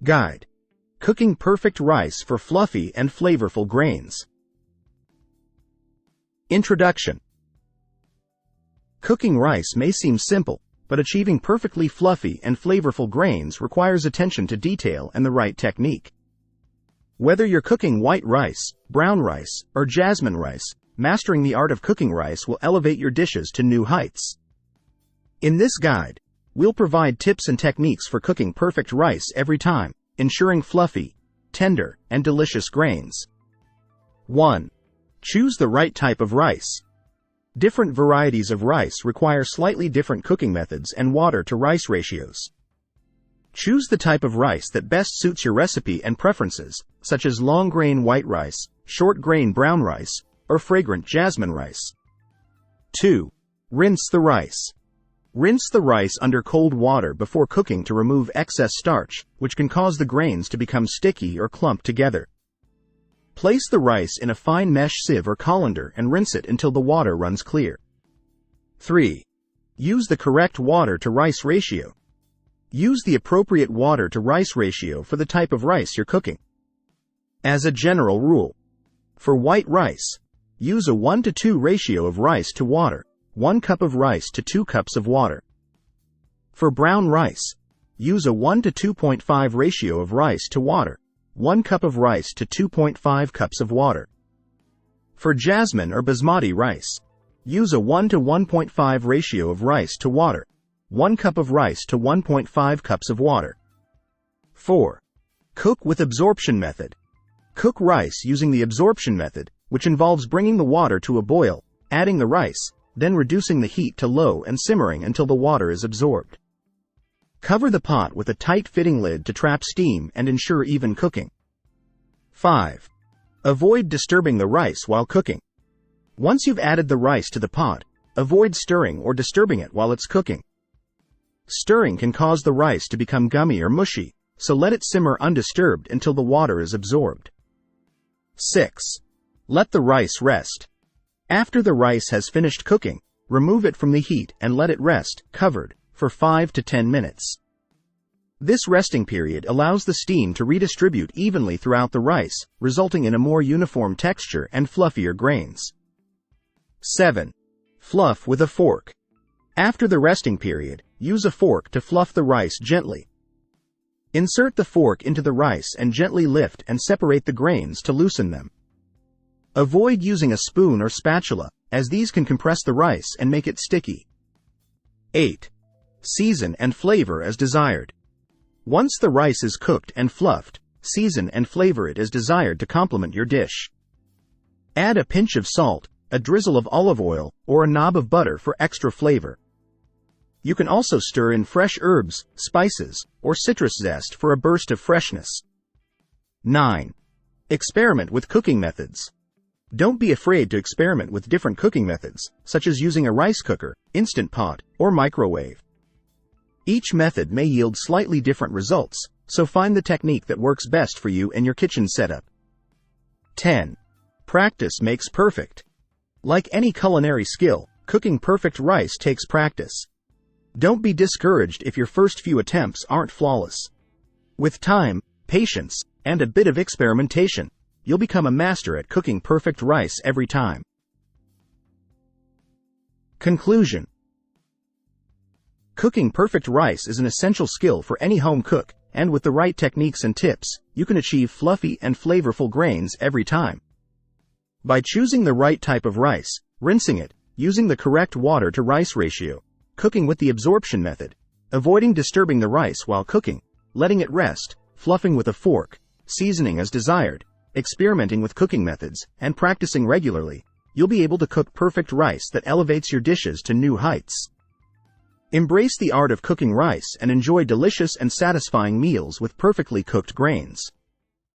Guide: Cooking perfect rice for fluffy and flavorful grains. Introduction. Cooking rice may seem simple, but achieving perfectly fluffy and flavorful grains requires attention to detail and the right technique. Whether you're cooking white rice, brown rice, or jasmine rice, mastering the art of cooking rice will elevate your dishes to new heights. In this guide, we'll provide tips and techniques for cooking perfect rice every time, ensuring fluffy, tender, and delicious grains. 1. Choose the right type of rice. Different varieties of rice require slightly different cooking methods and water-to-rice ratios. Choose the type of rice that best suits your recipe and preferences, such as long-grain white rice, short-grain brown rice, or fragrant jasmine rice. 2. Rinse the rice. Rinse the rice under cold water before cooking to remove excess starch, which can cause the grains to become sticky or clump together. Place the rice in a fine mesh sieve or colander and rinse it until the water runs clear. 3. Use the correct water-to-rice ratio. Use the appropriate water-to-rice ratio for the type of rice you're cooking. As a general rule, for white rice, use a 1:2 ratio of rice to water, 1 cup of rice to 2 cups of water. For brown rice, use a 1 to 2.5 ratio of rice to water, 1 cup of rice to 2.5 cups of water. For jasmine or basmati rice, use a 1 to 1.5 ratio of rice to water, 1 cup of rice to 1.5 cups of water. 4. Cook with absorption method. Cook rice using the absorption method, which involves bringing the water to a boil, adding the rice, then reducing the heat to low and simmering until the water is absorbed. Cover the pot with a tight-fitting lid to trap steam and ensure even cooking. 5. Avoid disturbing the rice while cooking. Once you've added the rice to the pot, avoid stirring or disturbing it while it's cooking. Stirring can cause the rice to become gummy or mushy, so let it simmer undisturbed until the water is absorbed. 6. Let the rice rest. After the rice has finished cooking, remove it from the heat and let it rest, covered, for 5 to 10 minutes. This resting period allows the steam to redistribute evenly throughout the rice, resulting in a more uniform texture and fluffier grains. 7. Fluff with a fork. After the resting period, use a fork to fluff the rice gently. Insert the fork into the rice and gently lift and separate the grains to loosen them. Avoid using a spoon or spatula, as these can compress the rice and make it sticky. 8. Season and flavor as desired. Once the rice is cooked and fluffed, season and flavor it as desired to complement your dish. Add a pinch of salt, a drizzle of olive oil, or a knob of butter for extra flavor. You can also stir in fresh herbs, spices, or citrus zest for a burst of freshness. 9. Experiment with cooking methods. Don't be afraid to experiment with different cooking methods, such as using a rice cooker, instant pot, or microwave. Each method may yield slightly different results, so find the technique that works best for you and your kitchen setup. 10. Practice makes perfect. Like any culinary skill, cooking perfect rice takes practice. Don't be discouraged if your first few attempts aren't flawless. With time, patience, and a bit of experimentation, you'll become a master at cooking perfect rice every time. Conclusion. Cooking perfect rice is an essential skill for any home cook, and with the right techniques and tips, you can achieve fluffy and flavorful grains every time. By choosing the right type of rice, rinsing it, using the correct water-to-rice ratio, cooking with the absorption method, avoiding disturbing the rice while cooking, letting it rest, fluffing with a fork, seasoning as desired, experimenting with cooking methods, and practicing regularly, you'll be able to cook perfect rice that elevates your dishes to new heights. Embrace the art of cooking rice and enjoy delicious and satisfying meals with perfectly cooked grains.